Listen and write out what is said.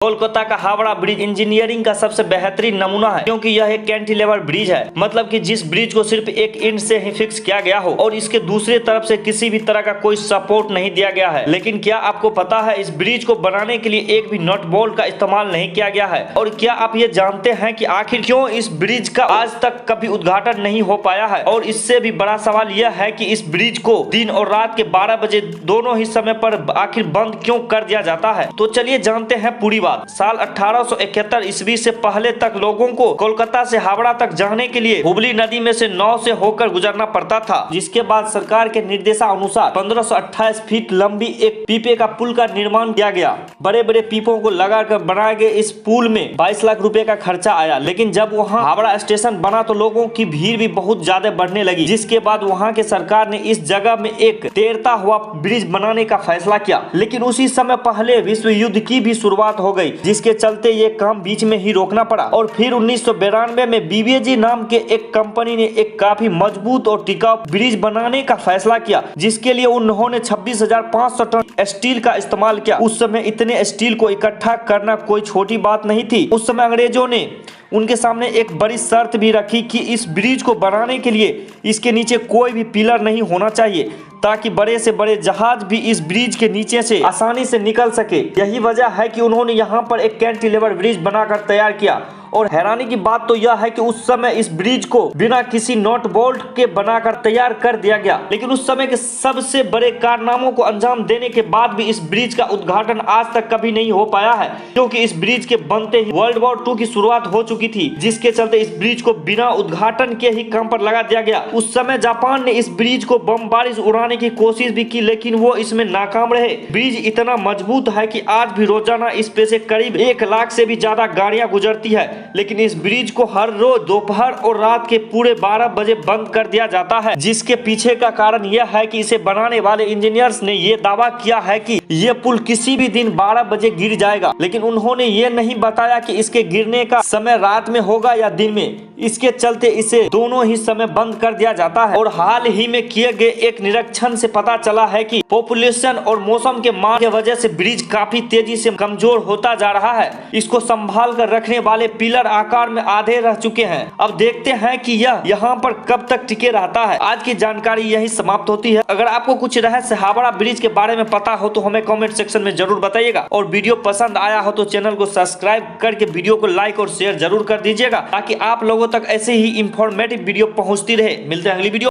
कोलकाता का Howrah bridge engineering का सबसे बेहतरीन नमूना है, क्योंकि यह एक कैंटिलीवर ब्रिज है। मतलब कि जिस ब्रिज को सिर्फ एक इंच से ही फिक्स किया गया हो और इसके दूसरी तरफ से किसी भी तरह का कोई सपोर्ट नहीं दिया गया है। लेकिन क्या आपको पता है, इस ब्रिज को बनाने के लिए एक भी नट बोल्ट का इस्तेमाल नहीं किया गया है। और क्या आप ये जानते हैं कि आखिर क्यों इस ब्रिज का आज तक कभी उद्घाटन नहीं हो पाया है? और इससे भी बड़ा सवाल यह है कि इस ब्रिज को दिन और रात के 12 बजे दोनों ही समय पर आखिर बंद क्यों कर दिया जाता है। तो चलिए जानते हैं पूरी बात। साल 1871 ईस्वी से पहले तक लोगों को कोलकाता से हावड़ा तक जाने के लिए हुबली नदी में से नाव से होकर गुजरना पड़ता था, जिसके बाद सरकार के निर्देशानुसार 1528 फीट लंबी एक पीपे का पुल का निर्माण किया गया। बड़े बड़े पीपों को लगाकर बनाए गए इस पुल में 22 लाख रुपए का खर्चा आया। लेकिन जब वहाँ हावड़ा स्टेशन बना तो लोगों की भीड़ भी बहुत ज्यादा बढ़ने लगी, जिसके बाद वहाँ के सरकार ने इस जगह में एक तैरता हुआ ब्रिज बनाने का फैसला किया। लेकिन उसी समय पहले विश्व युद्ध की भी शुरुआत हो गई, जिसके चलते ये काम बीच में ही रोकना पड़ा। और फिर 1992 में बीबीजी नाम के एक कंपनी ने एक काफी मजबूत और टिकाऊ ब्रिज बनाने का फैसला किया, जिसके लिए उन्होंने 26,500 टन स्टील का इस्तेमाल किया। उस समय इतने स्टील को इकट्ठा करना कोई छोटी बात नहीं थी। उस समय अंग्रेजों ने उनके सामने एक बड़ी शर्त भी रखी कि इस ब्रिज को बनाने के लिए इसके नीचे कोई भी पिलर नहीं होना चाहिए, ताकि बड़े से बड़े जहाज भी इस ब्रिज के नीचे से आसानी से निकल सके। यही वजह है कि उन्होंने यहाँ पर एक कैंटिलीवर ब्रिज बनाकर तैयार किया। और हैरानी की बात तो यह है कि उस समय इस ब्रिज को बिना किसी नट बोल्ट के बनाकर तैयार कर दिया गया। लेकिन उस समय के सबसे बड़े कारनामों को अंजाम देने के बाद भी इस ब्रिज का उद्घाटन आज तक कभी नहीं हो पाया है, क्योंकि इस ब्रिज के बनते ही वर्ल्ड वॉर 2 की शुरुआत हो चुकी थी, जिसके चलते इस ब्रिज को बिना उद्घाटन के ही काम पर लगा दिया गया। उस समय जापान ने इस ब्रिज को बमबारी से उड़ाने की कोशिश भी की, लेकिन वो इसमें नाकाम रहे। ब्रिज इतना मजबूत है कि आज भी रोजाना इस पे से करीब 1 लाख से भी ज्यादा गाड़ियां गुजरती है। लेकिन इस ब्रिज को हर रोज दोपहर और रात के पूरे 12 बजे बंद कर दिया जाता है, जिसके पीछे का कारण यह है कि इसे बनाने वाले इंजीनियर्स ने यह दावा किया है कि यह पुल किसी भी दिन 12 बजे गिर जाएगा। लेकिन उन्होंने ये नहीं बताया कि इसके गिरने का समय रात में होगा या दिन में। इसके चलते इसे दोनों ही समय बंद कर दिया जाता है। और हाल ही में किए गए एक निरीक्षण से पता चला है कि पॉपुलेशन और मौसम के मान की वजह से ब्रिज काफी तेजी से कमजोर होता जा रहा है। इसको संभाल कर रखने वाले पिलर आकार में आधे रह चुके हैं। अब देखते हैं कि यह यहाँ पर कब तक टिके रहता है। आज की जानकारी यही समाप्त होती है। अगर आपको कुछ रहस्य हावड़ा ब्रिज के बारे में पता हो तो हमें कमेंट सेक्शन में जरूर बताइएगा। और वीडियो पसंद आया हो तो चैनल को सब्सक्राइब करके वीडियो को लाइक और शेयर जरूर कर दीजिएगा, ताकि आप लोगों तक ऐसे ही इंफॉर्मेटिव वीडियो पहुंचती रहे। मिलते हैं अगली वीडियो।